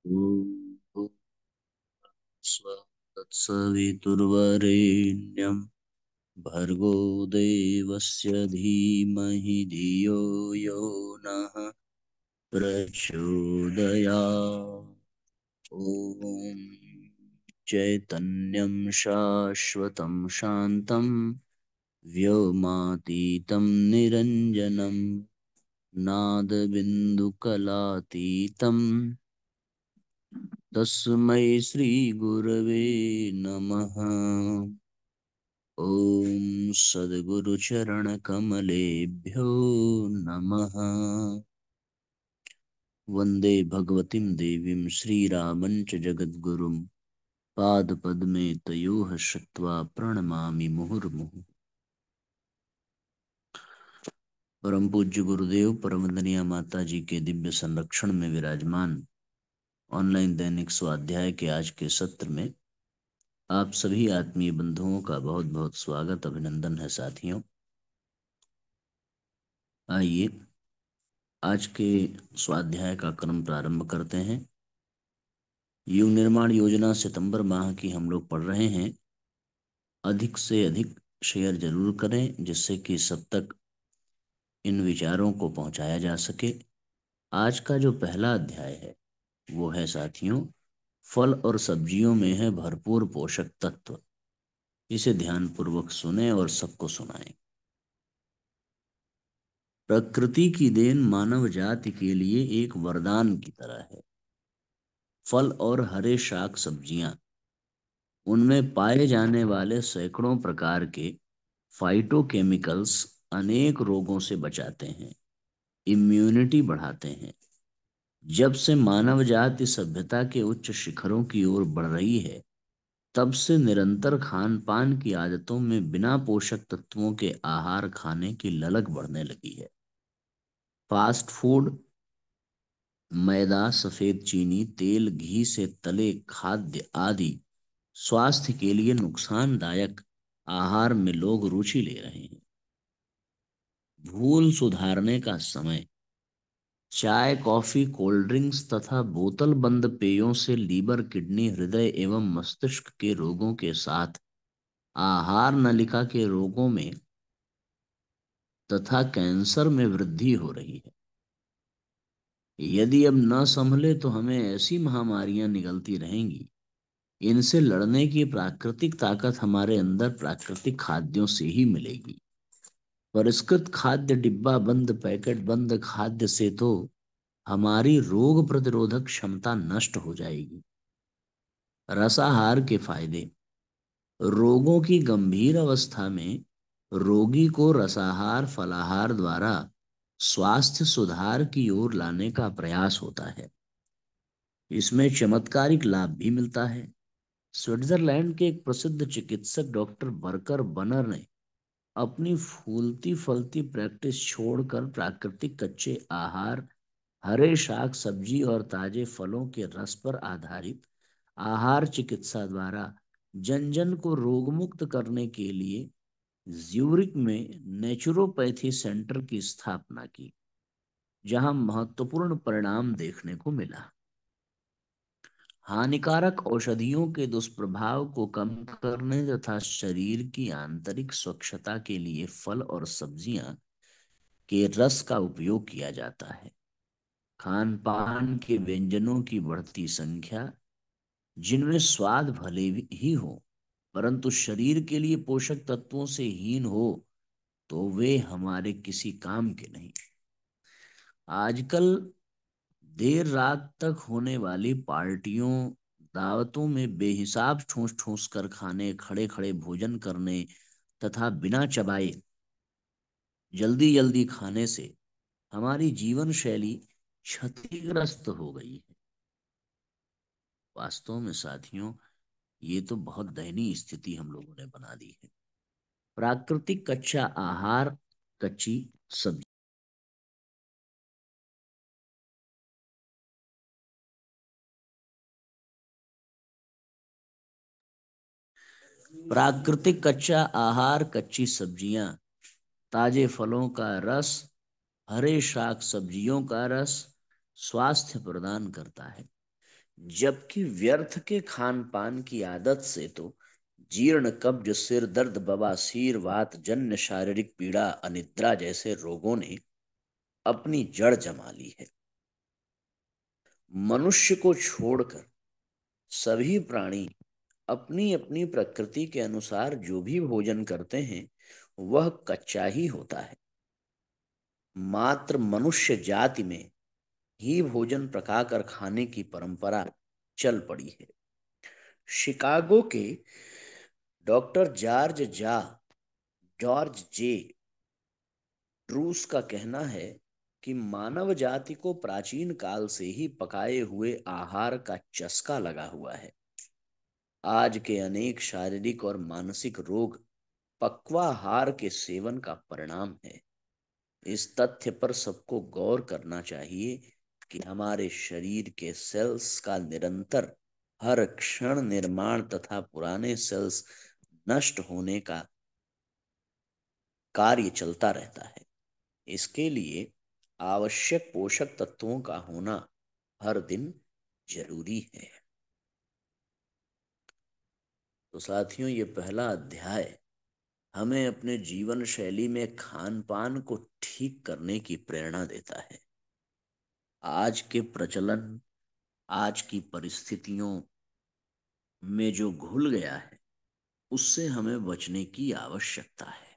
ॐ तत्सवितुर्वरेण्यं भर्गो देवस्य धीमहि धियो यो नः प्रचोदयात्। ॐ चैतन्यं शाश्वतं शान्तं व्योमातीतं निरञ्जनं नादबिन्दुकलातीतं तस्मै श्रीगुरवे नमः। ॐ सद्गुरुचरणकमलेभ्यो नमः। वन्दे भगवतीं देवीं श्रीरामं च जगद्गुरुं पादपद्मे तयोः श्रुत्वा प्रणमामि मुहुर्मुहुः। परम पूज्य गुरुदेव परम वंदनीय माता जी के दिव्य संरक्षण में विराजमान ऑनलाइन दैनिक स्वाध्याय के आज के सत्र में आप सभी आत्मीय बंधुओं का बहुत बहुत स्वागत अभिनंदन है। साथियों, आइए आज के स्वाध्याय का क्रम प्रारंभ करते हैं। युग निर्माण योजना सितंबर माह की हम लोग पढ़ रहे हैं। अधिक से अधिक शेयर जरूर करें जिससे कि सब तक इन विचारों को पहुंचाया जा सके। आज का जो पहला अध्याय है वो है साथियों, फल और सब्जियों में है भरपूर पोषक तत्व। इसे ध्यान पूर्वक सुने और सबको सुनाएं। प्रकृति की देन मानव जाति के लिए एक वरदान की तरह है। फल और हरे शाक सब्जियां, उनमें पाए जाने वाले सैकड़ों प्रकार के फाइटोकेमिकल्स अनेक रोगों से बचाते हैं, इम्यूनिटी बढ़ाते हैं। जब से मानव जाति सभ्यता के उच्च शिखरों की ओर बढ़ रही है, तब से निरंतर खान पान की आदतों में बिना पोषक तत्वों के आहार खाने की ललक बढ़ने लगी है। फास्ट फूड, मैदा, सफेद चीनी, तेल, घी से तले खाद्य आदि स्वास्थ्य के लिए नुकसानदायक आहार में लोग रुचि ले रहे हैं। भूल सुधारने का समय। चाय, कॉफी, कोल्ड ड्रिंक्स तथा बोतल बंद पेयों से लीवर, किडनी, हृदय एवं मस्तिष्क के रोगों के साथ आहार नलिका के रोगों में तथा कैंसर में वृद्धि हो रही है। यदि अब न संभले तो हमें ऐसी महामारियां निगलती रहेंगी। इनसे लड़ने की प्राकृतिक ताकत हमारे अंदर प्राकृतिक खाद्यों से ही मिलेगी। परिष्कृत खाद्य, डिब्बा बंद, पैकेट बंद खाद्य से तो हमारी रोग प्रतिरोधक क्षमता नष्ट हो जाएगी। रसाहार के फायदे। रोगों की गंभीर अवस्था में रोगी को रसाहार, फलाहार द्वारा स्वास्थ्य सुधार की ओर लाने का प्रयास होता है। इसमें चमत्कारिक लाभ भी मिलता है। स्विट्जरलैंड के एक प्रसिद्ध चिकित्सक डॉक्टर बर्कर बनर ने अपनी फूलती फलती प्रैक्टिस छोड़कर प्राकृतिक कच्चे आहार, हरे शाक सब्जी और ताजे फलों के रस पर आधारित आहार चिकित्सा द्वारा जन जन को रोगमुक्त करने के लिए ज्यूरिक में नेचुरोपैथी सेंटर की स्थापना की, जहां महत्वपूर्ण परिणाम देखने को मिला। हानिकारक औषधियों के दुष्प्रभाव को कम करने तथा शरीर की आंतरिक स्वच्छता के लिए फल और सब्जियां के रस का उपयोग किया जाता है। खान पान के व्यंजनों की बढ़ती संख्या, जिनमें स्वाद भले ही हो परंतु शरीर के लिए पोषक तत्वों से हीन हो, तो वे हमारे किसी काम के नहीं। आजकल देर रात तक होने वाली पार्टियों, दावतों में बेहिसाब ठूस ठूस कर खाने, खड़े खड़े भोजन करने तथा बिना चबाए जल्दी जल्दी खाने से हमारी जीवन शैली क्षतिग्रस्त हो गई है। वास्तव में साथियों, ये तो बहुत दयनीय स्थिति हम लोगों ने बना दी है। प्राकृतिक कच्चा आहार, कच्ची सब्जी। प्राकृतिक कच्चा आहार, कच्ची सब्जियां, ताजे फलों का रस, हरे शाक सब्जियों का रस स्वास्थ्य प्रदान करता है। जबकि व्यर्थ के खान पान की आदत से तो जीर्ण, कब्ज, सिर दर्द, बवासीर, वात जन्य शारीरिक पीड़ा, अनिद्रा जैसे रोगों ने अपनी जड़ जमा ली है। मनुष्य को छोड़कर सभी प्राणी अपनी अपनी प्रकृति के अनुसार जो भी भोजन करते हैं वह कच्चा ही होता है। मात्र मनुष्य जाति में ही भोजन पकाकर खाने की परंपरा चल पड़ी है। शिकागो के डॉक्टर जॉर्ज जे ड्रूस का कहना है कि मानव जाति को प्राचीन काल से ही पकाए हुए आहार का चस्का लगा हुआ है। आज के अनेक शारीरिक और मानसिक रोग पक्वाहार के सेवन का परिणाम है। इस तथ्य पर सबको गौर करना चाहिए कि हमारे शरीर के सेल्स का निरंतर हर क्षण निर्माण तथा पुराने सेल्स नष्ट होने का कार्य चलता रहता है। इसके लिए आवश्यक पोषक तत्वों का होना हर दिन जरूरी है। तो साथियों, ये पहला अध्याय हमें अपने जीवन शैली में खान पान को ठीक करने की प्रेरणा देता है। आज के प्रचलन, आज की परिस्थितियों में जो घुल गया है उससे हमें बचने की आवश्यकता है।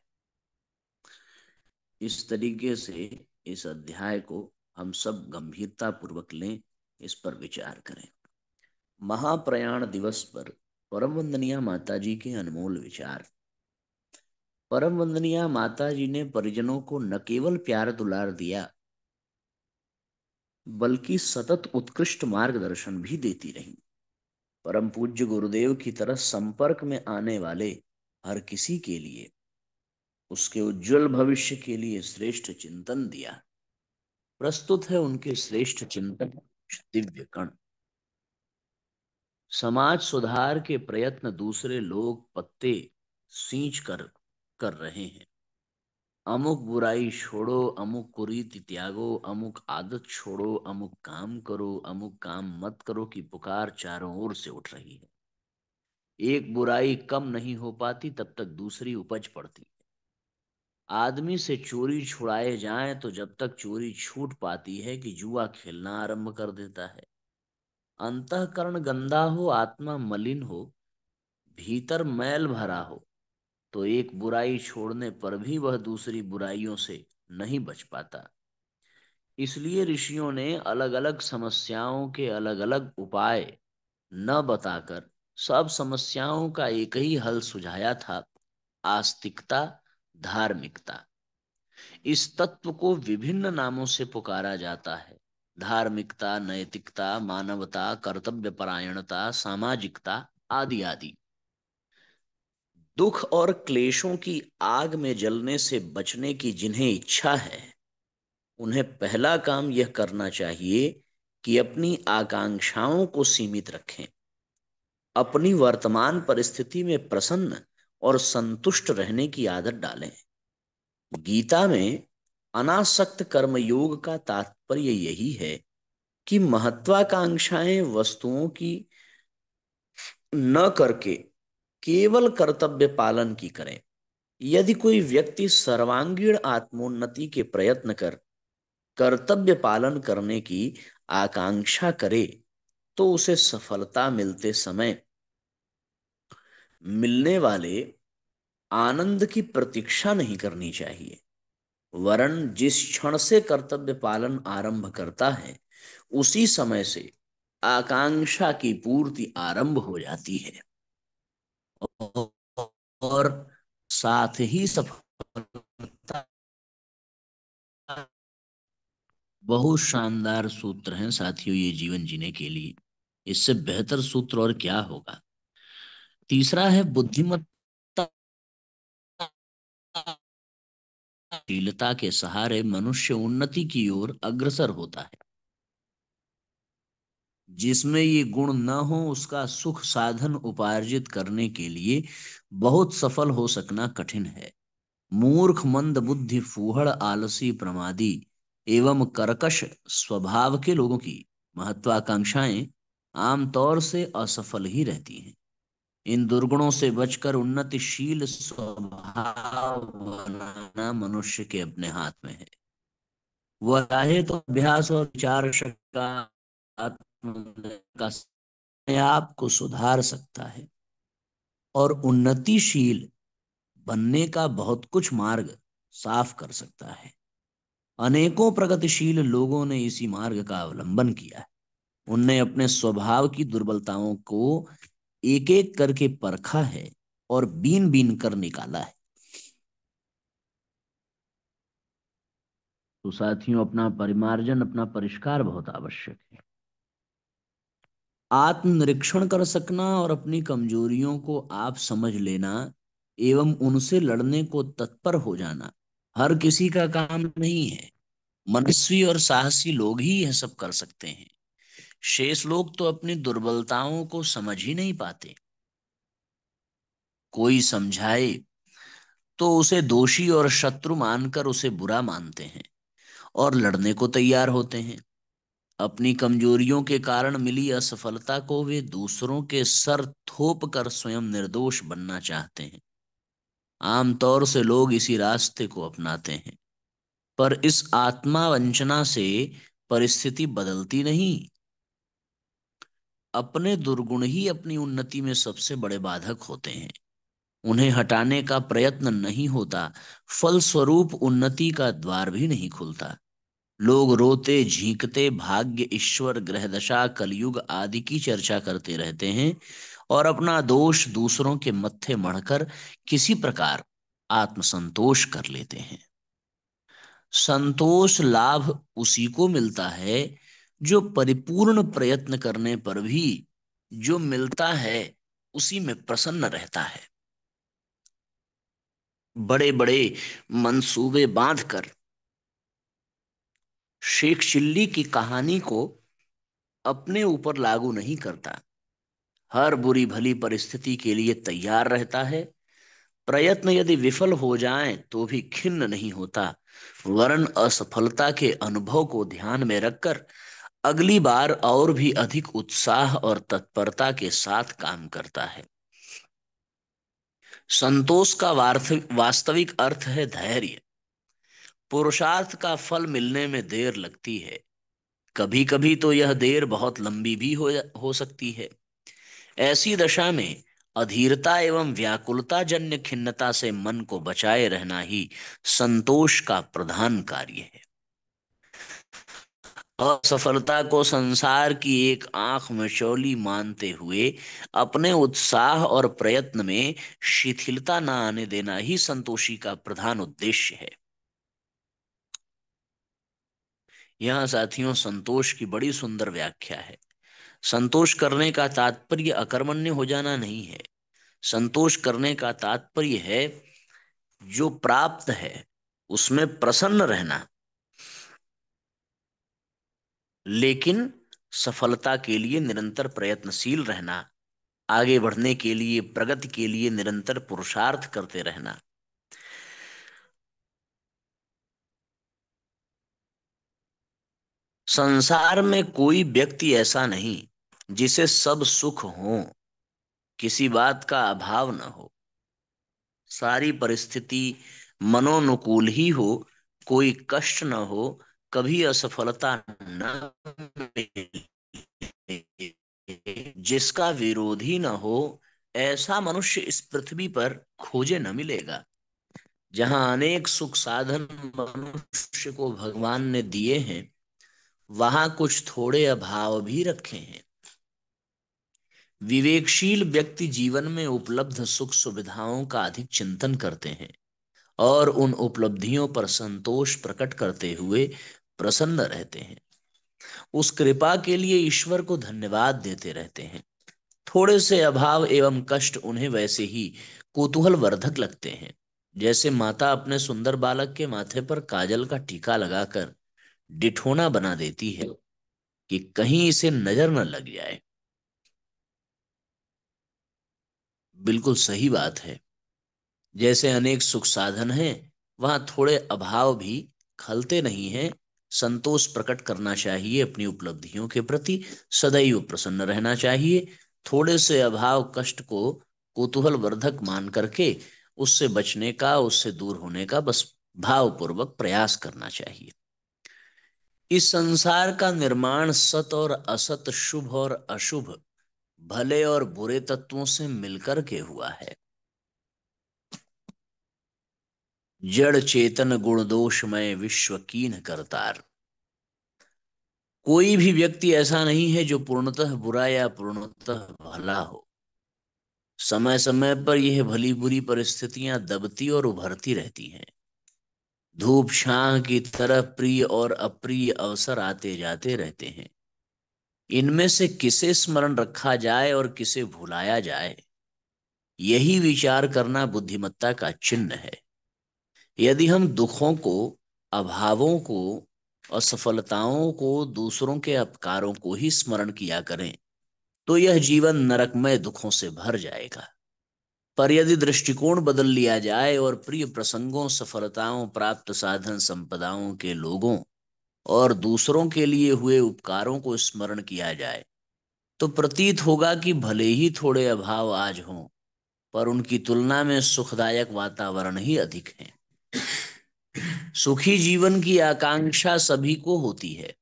इस तरीके से इस अध्याय को हम सब गंभीरता पूर्वक लें, इस पर विचार करें। महाप्रयाण दिवस पर परम वंदनीय माता जी के अनमोल विचार। परम वंदनीय माता जी ने परिजनों को न केवल प्यार दुलार दिया बल्कि सतत उत्कृष्ट मार्गदर्शन भी देती रही। परम पूज्य गुरुदेव की तरह संपर्क में आने वाले हर किसी के लिए उसके उज्जवल भविष्य के लिए श्रेष्ठ चिंतन दिया। प्रस्तुत है उनके श्रेष्ठ चिंतन दिव्य कण। समाज सुधार के प्रयत्न दूसरे लोग पत्ते सींच कर रहे हैं। अमुक बुराई छोड़ो, अमुक कुरीति त्यागो, अमुक आदत छोड़ो, अमुक काम करो, अमुक काम मत करो की पुकार चारों ओर से उठ रही है। एक बुराई कम नहीं हो पाती तब तक दूसरी उपज पड़ती है। आदमी से चोरी छुड़ाए जाए तो जब तक चोरी छूट पाती है कि जुआ खेलना आरंभ कर देता है। अंतःकरण गंदा हो, आत्मा मलिन हो, भीतर मैल भरा हो तो एक बुराई छोड़ने पर भी वह दूसरी बुराइयों से नहीं बच पाता। इसलिए ऋषियों ने अलग अलग समस्याओं के अलग अलग उपाय न बताकर सब समस्याओं का एक ही हल सुझाया था, आस्तिकता, धार्मिकता। इस तत्व को विभिन्न नामों से पुकारा जाता है। धार्मिकता, नैतिकता, मानवता, कर्तव्य परायणता, सामाजिकता आदि आदि। दुख और क्लेशों की आग में जलने से बचने की जिन्हें इच्छा है उन्हें पहला काम यह करना चाहिए कि अपनी आकांक्षाओं को सीमित रखें। अपनी वर्तमान परिस्थिति में प्रसन्न और संतुष्ट रहने की आदत डालें। गीता में अनासक्त कर्मयोग का तात्पर्य यही है कि महत्वाकांक्षाएं वस्तुओं की न करके केवल कर्तव्य पालन की करें। यदि कोई व्यक्ति सर्वांगीण आत्मोन्नति के प्रयत्न कर कर्तव्य पालन करने की आकांक्षा करे तो उसे सफलता मिलते समय मिलने वाले आनंद की प्रतीक्षा नहीं करनी चाहिए, वरन जिस क्षण से कर्तव्य पालन आरंभ करता है उसी समय से आकांक्षा की पूर्ति आरंभ हो जाती है और साथ ही सफलता। बहुत शानदार सूत्र हैं साथियों ये जीवन जीने के लिए। इससे बेहतर सूत्र और क्या होगा। तीसरा है बुद्धिमत्ता। शीलता के सहारे मनुष्य उन्नति की ओर अग्रसर होता है। जिसमें ये गुण न हो उसका सुख साधन उपार्जित करने के लिए बहुत सफल हो सकना कठिन है। मूर्ख, मंद बुद्धि, फूहड़, आलसी, प्रमादी एवं कर्कश स्वभाव के लोगों की महत्वाकांक्षाएं आमतौर से असफल ही रहती हैं। इन दुर्गुणों से बचकर उन्नतिशील स्वभाव बनाना मनुष्य के अपने हाथ में है। वह चाहे तो अभ्यास और विचार शक्ति का का अपने आप को सुधार सकता है और उन्नतिशील बनने का बहुत कुछ मार्ग साफ कर सकता है। अनेकों प्रगतिशील लोगों ने इसी मार्ग का अवलंबन किया है। उनने अपने स्वभाव की दुर्बलताओं को एक एक करके परखा है और बीन बीन कर निकाला है। तो साथियों, अपना परिमार्जन, अपना परिष्कार बहुत आवश्यक है। आत्मनिरीक्षण कर सकना और अपनी कमजोरियों को आप समझ लेना एवं उनसे लड़ने को तत्पर हो जाना हर किसी का काम नहीं है। मनस्वी और साहसी लोग ही यह सब कर सकते हैं। शेष लोग तो अपनी दुर्बलताओं को समझ ही नहीं पाते। कोई समझाए तो उसे दोषी और शत्रु मानकर उसे बुरा मानते हैं और लड़ने को तैयार होते हैं। अपनी कमजोरियों के कारण मिली असफलता को वे दूसरों के सर थोप कर स्वयं निर्दोष बनना चाहते हैं। आमतौर से लोग इसी रास्ते को अपनाते हैं, पर इस आत्मावंचना से परिस्थिति बदलती नहीं। अपने दुर्गुण ही अपनी उन्नति में सबसे बड़े बाधक होते हैं। उन्हें हटाने का प्रयत्न नहीं होता, फलस्वरूप उन्नति का द्वार भी नहीं खुलता। लोग रोते झींकते भाग्य, ईश्वर, ग्रहदशा, कलयुग आदि की चर्चा करते रहते हैं और अपना दोष दूसरों के मत्थे मढ़कर किसी प्रकार आत्मसंतोष कर लेते हैं। संतोष लाभ उसी को मिलता है जो परिपूर्ण प्रयत्न करने पर भी जो मिलता है उसी में प्रसन्न रहता है। बड़े बड़े मंसूबे बांधकर शेख चिल्ली की कहानी को अपने ऊपर लागू नहीं करता। हर बुरी भली परिस्थिति के लिए तैयार रहता है। प्रयत्न यदि विफल हो जाए तो भी खिन्न नहीं होता, वरन असफलता के अनुभव को ध्यान में रखकर अगली बार और भी अधिक उत्साह और तत्परता के साथ काम करता है। संतोष का वास्तविक अर्थ है धैर्य। पुरुषार्थ का फल मिलने में देर लगती है। कभी कभी तो यह देर बहुत लंबी भी हो सकती है। ऐसी दशा में अधीरता एवं व्याकुलता जन्य खिन्नता से मन को बचाए रहना ही संतोष का प्रधान कार्य है। असफलता को संसार की एक आंख मिचौली मानते हुए अपने उत्साह और प्रयत्न में शिथिलता न आने देना ही संतोषी का प्रधान उद्देश्य है। यहाँ साथियों, संतोष की बड़ी सुंदर व्याख्या है। संतोष करने का तात्पर्य अकर्मण्य हो जाना नहीं है। संतोष करने का तात्पर्य है जो प्राप्त है उसमें प्रसन्न रहना, लेकिन सफलता के लिए निरंतर प्रयत्नशील रहना, आगे बढ़ने के लिए, प्रगति के लिए निरंतर पुरुषार्थ करते रहना। संसार में कोई व्यक्ति ऐसा नहीं जिसे सब सुख हो, किसी बात का अभाव न हो, सारी परिस्थिति मनोनुकूल ही हो, कोई कष्ट न हो, कभी असफलता न मिले, जिसका विरोधी न हो, ऐसा मनुष्य इस पृथ्वी पर खोजे न मिलेगा। जहां अनेक सुख साधन मनुष्य को भगवान ने दिए हैं, वहां कुछ थोड़े अभाव भी रखे हैं। विवेकशील व्यक्ति जीवन में उपलब्ध सुख सुविधाओं का अधिक चिंतन करते हैं और उन उपलब्धियों पर संतोष प्रकट करते हुए प्रसन्न रहते हैं। उस कृपा के लिए ईश्वर को धन्यवाद देते रहते हैं। थोड़े से अभाव एवं कष्ट उन्हें वैसे ही कौतूहल वर्धक लगते हैं, जैसे माता अपने सुंदर बालक के माथे पर काजल का टीका लगाकर डिठोना बना देती है कि कहीं इसे नजर न लग जाए। बिल्कुल सही बात है। जैसे अनेक सुख साधन हैं, वहां थोड़े अभाव भी खलते नहीं हैं, संतोष प्रकट करना चाहिए, अपनी उपलब्धियों के प्रति सदैव प्रसन्न रहना चाहिए। थोड़े से अभाव कष्ट को कुतूहल वर्धक मान करके उससे बचने का, उससे दूर होने का बस भावपूर्वक प्रयास करना चाहिए। इस संसार का निर्माण सत और असत, शुभ और अशुभ, भले और बुरे तत्वों से मिलकर के हुआ है। जड़ चेतन गुण दोषमय विश्व कीन करतार। कोई भी व्यक्ति ऐसा नहीं है जो पूर्णतः बुरा या पूर्णतः भला हो। समय समय पर यह भली बुरी परिस्थितियां दबती और उभरती रहती हैं। धूप छाह की तरह प्रिय और अप्रिय अवसर आते जाते रहते हैं। इनमें से किसे स्मरण रखा जाए और किसे भुलाया जाए, यही विचार करना बुद्धिमत्ता का चिन्ह है। यदि हम दुखों को, अभावों को, असफलताओं को, दूसरों के अपकारों को ही स्मरण किया करें तो यह जीवन नरकमय दुखों से भर जाएगा। पर यदि दृष्टिकोण बदल लिया जाए और प्रिय प्रसंगों, सफलताओं, प्राप्त साधन संपदाओं के लोगों और दूसरों के लिए हुए उपकारों को स्मरण किया जाए, तो प्रतीत होगा कि भले ही थोड़े अभाव आज हों, पर उनकी तुलना में सुखदायक वातावरण ही अधिक है। सुखी जीवन की आकांक्षा सभी को होती है,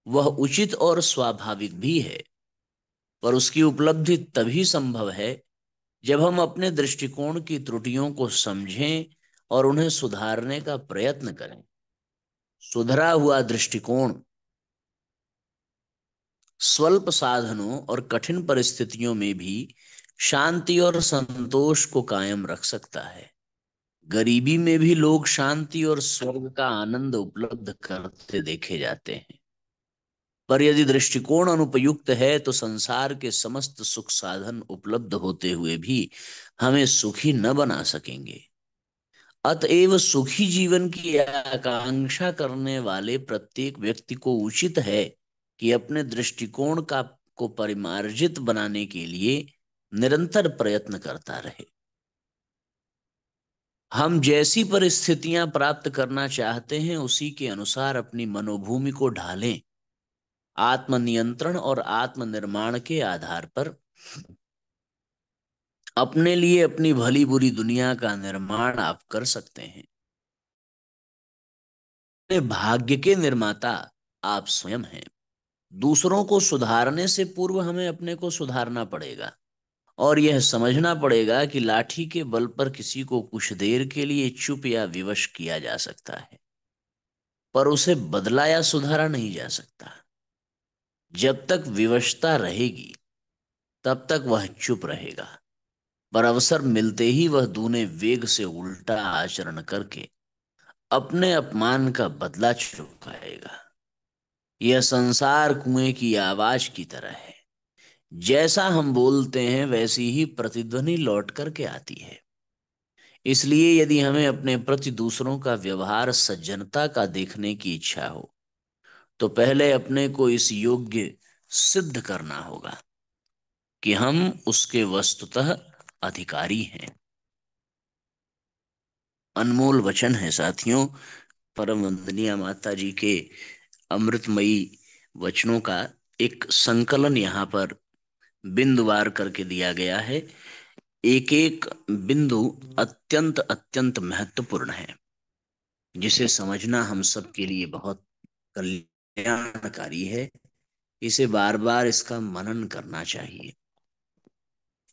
वह उचित और स्वाभाविक भी है, पर उसकी उपलब्धि तभी संभव है जब हम अपने दृष्टिकोण की त्रुटियों को समझें और उन्हें सुधारने का प्रयत्न करें। सुधरा हुआ दृष्टिकोण स्वल्प साधनों और कठिन परिस्थितियों में भी शांति और संतोष को कायम रख सकता है। गरीबी में भी लोग शांति और स्वर्ग का आनंद उपलब्ध करते देखे जाते हैं। पर यदि दृष्टिकोण अनुपयुक्त है तो संसार के समस्त सुख साधन उपलब्ध होते हुए भी हमें सुखी न बना सकेंगे। अतएव सुखी जीवन की आकांक्षा करने वाले प्रत्येक व्यक्ति को उचित है कि अपने दृष्टिकोण का को परिमार्जित बनाने के लिए निरंतर प्रयत्न करता रहे। हम जैसी परिस्थितियां प्राप्त करना चाहते हैं उसी के अनुसार अपनी मनोभूमि को ढालें। आत्मनियंत्रण और आत्मनिर्माण के आधार पर अपने लिए अपनी भली बुरी दुनिया का निर्माण आप कर सकते हैं। अपने भाग्य के निर्माता आप स्वयं हैं। दूसरों को सुधारने से पूर्व हमें अपने को सुधारना पड़ेगा और यह समझना पड़ेगा कि लाठी के बल पर किसी को कुछ देर के लिए चुप या विवश किया जा सकता है, पर उसे बदला या सुधारा नहीं जा सकता। जब तक विवशता रहेगी तब तक वह चुप रहेगा, पर अवसर मिलते ही वह दूने वेग से उल्टा आचरण करके अपने अपमान का बदला चुकाएगा। यह संसार कुएं की आवाज की तरह है, जैसा हम बोलते हैं वैसी ही प्रतिध्वनि लौट करके आती है। इसलिए यदि हमें अपने प्रति दूसरों का व्यवहार सज्जनता का देखने की इच्छा हो तो पहले अपने को इस योग्य सिद्ध करना होगा कि हम उसके वस्तुतः अधिकारी हैं। अनमोल वचन है साथियों, परम वंदनीय माता जी के अमृतमयी वचनों का एक संकलन यहाँ पर बिंदुवार करके दिया गया है। एक एक बिंदु अत्यंत अत्यंत महत्वपूर्ण है, जिसे समझना हम सब के लिए बहुत कल्याणकारी है। इसे बार बार इसका मनन करना चाहिए।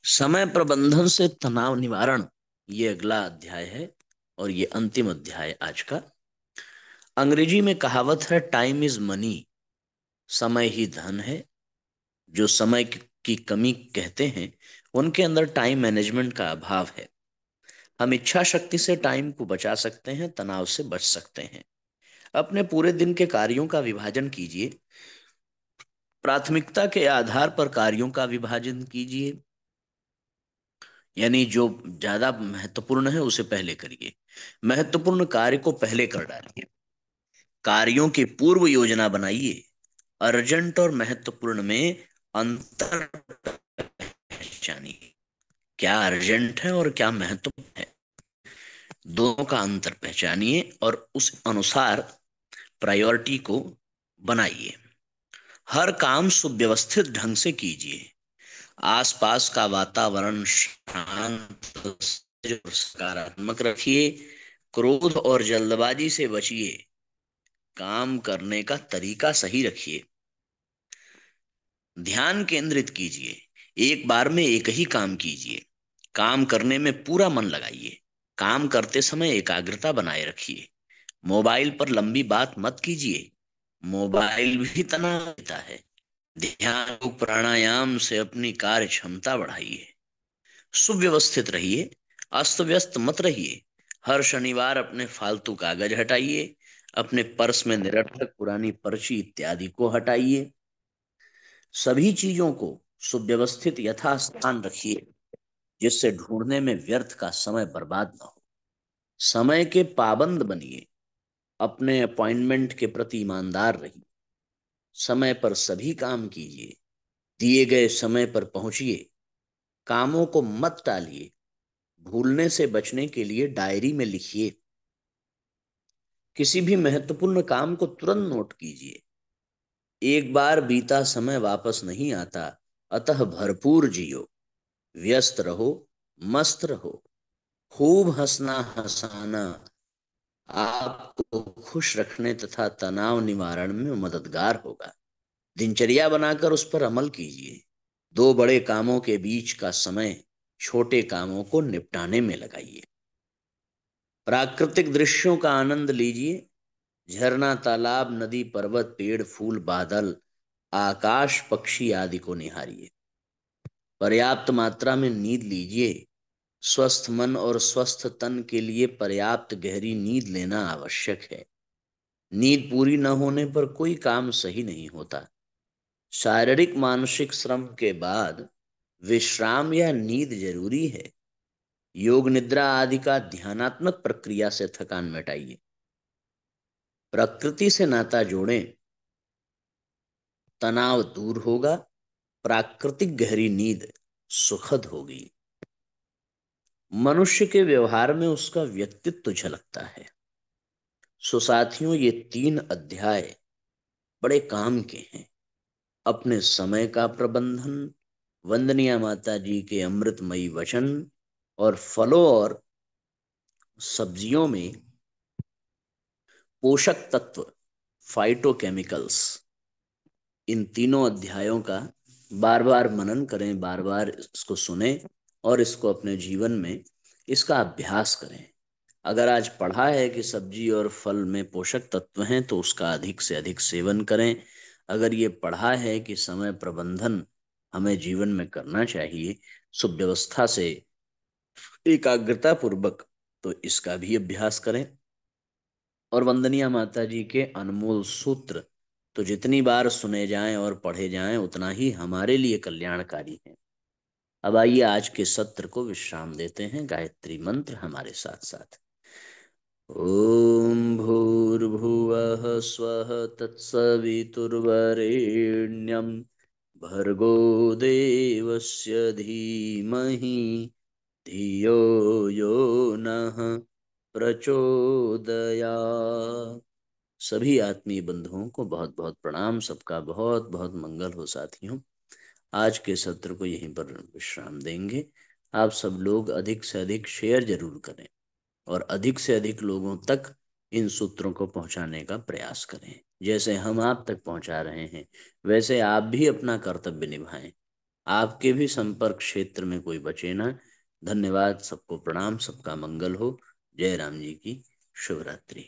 समय प्रबंधन से तनाव निवारण, ये अगला अध्याय है और ये अंतिम अध्याय आज का। अंग्रेजी में कहावत है, टाइम इज मनी। समय ही धन है। जो समय की कमी कहते हैं उनके अंदर टाइम मैनेजमेंट का अभाव है। हम इच्छा शक्ति से टाइम को बचा सकते हैं, तनाव से बच सकते हैं। अपने पूरे दिन के कार्यों का विभाजन कीजिए, प्राथमिकता के आधार पर कार्यों का विभाजन कीजिए। यानी जो ज्यादा महत्वपूर्ण है उसे पहले करिए, महत्वपूर्ण कार्य को पहले कर डालिए। कार्यों की पूर्व योजना बनाइए। अर्जेंट और महत्वपूर्ण में अंतर पहचानिए। क्या अर्जेंट है और क्या महत्वपूर्ण है, दोनों का अंतर पहचानिए और उस अनुसार प्रायोरिटी को बनाइए। हर काम सुव्यवस्थित ढंग से कीजिए। आसपास का वातावरण शांत और सकारात्मक रखिए। क्रोध और जल्दबाजी से बचिए। काम करने का तरीका सही रखिए। ध्यान केंद्रित कीजिए। एक बार में एक ही काम कीजिए। काम करने में पूरा मन लगाइए। काम करते समय एकाग्रता बनाए रखिए। मोबाइल पर लंबी बात मत कीजिए। मोबाइल भी तनाव देता है। ध्यान योग प्राणायाम से अपनी कार्य क्षमता बढ़ाइए। सुव्यवस्थित रहिए। अस्त व्यस्त मत रहिए। हर शनिवार अपने फालतू कागज हटाइए। अपने पर्स में निरर्थक पुरानी पर्ची इत्यादि को हटाइए। सभी चीजों को सुव्यवस्थित यथास्थान रखिए, जिससे ढूंढने में व्यर्थ का समय बर्बाद न हो। समय के पाबंद बनिए। अपने अपॉइंटमेंट के प्रति ईमानदार रहिए। समय पर सभी काम कीजिए। दिए गए समय पर पहुंचिए। कामों को मत टालिए। भूलने से बचने के लिए डायरी में लिखिए। किसी भी महत्वपूर्ण काम को तुरंत नोट कीजिए। एक बार बीता समय वापस नहीं आता, अतः भरपूर जियो। व्यस्त रहो, मस्त रहो। खूब हंसना हंसाना आपको खुश रखने तथा तनाव निवारण में मददगार होगा। दिनचर्या बनाकर उस पर अमल कीजिए। दो बड़े कामों के बीच का समय छोटे कामों को निपटाने में लगाइए। प्राकृतिक दृश्यों का आनंद लीजिए। झरना, तालाब, नदी, पर्वत, पेड़, फूल, बादल, आकाश, पक्षी आदि को निहारिए। पर्याप्त मात्रा में नींद लीजिए। स्वस्थ मन और स्वस्थ तन के लिए पर्याप्त गहरी नींद लेना आवश्यक है। नींद पूरी न होने पर कोई काम सही नहीं होता। शारीरिक मानसिक श्रम के बाद विश्राम या नींद जरूरी है। योग निद्रा आदि का ध्यानात्मक प्रक्रिया से थकान मिटाइए। प्रकृति से नाता जोड़ें। तनाव दूर होगा। प्राकृतिक गहरी नींद सुखद होगी। मनुष्य के व्यवहार में उसका व्यक्तित्व झलकता है। सो साथियों, ये 3 अध्याय बड़े काम के हैं। अपने समय का प्रबंधन, वंदनीय माता जी के अमृतमयी वचन, और फलों और सब्जियों में पोषक तत्व, फाइटोकेमिकल्स, इन तीनों अध्यायों का बार बार मनन करें, बार बार इसको सुने और इसको अपने जीवन में इसका अभ्यास करें। अगर आज पढ़ा है कि सब्जी और फल में पोषक तत्व हैं तो उसका अधिक से अधिक सेवन करें। अगर ये पढ़ा है कि समय प्रबंधन हमें जीवन में करना चाहिए सुव्यवस्था से, एकाग्रता पूर्वक, तो इसका भी अभ्यास करें। और वंदनीय माता जी के अनमोल सूत्र तो जितनी बार सुने जाएं और पढ़े जाएं उतना ही हमारे लिए कल्याणकारी है। अब आइए आज के सत्र को विश्राम देते हैं। गायत्री मंत्र हमारे साथ साथ। ओम भूर्भुवः स्वः तत्सवितुर्वरेण्यं भर्गो देवस्य धीमहि धियो यो नः प्रचोदयात्। सभी आत्मीय बंधुओं को बहुत बहुत प्रणाम। सबका बहुत बहुत मंगल हो साथियों। आज के सत्र को यहीं पर विश्राम देंगे। आप सब लोग अधिक से अधिक शेयर जरूर करें और अधिक से अधिक लोगों तक इन सूत्रों को पहुंचाने का प्रयास करें। जैसे हम आप तक पहुंचा रहे हैं वैसे आप भी अपना कर्तव्य निभाएं। आपके भी संपर्क क्षेत्र में कोई बचे ना। धन्यवाद। सबको प्रणाम। सबका मंगल हो। जय राम जी की शुभ रात्रि।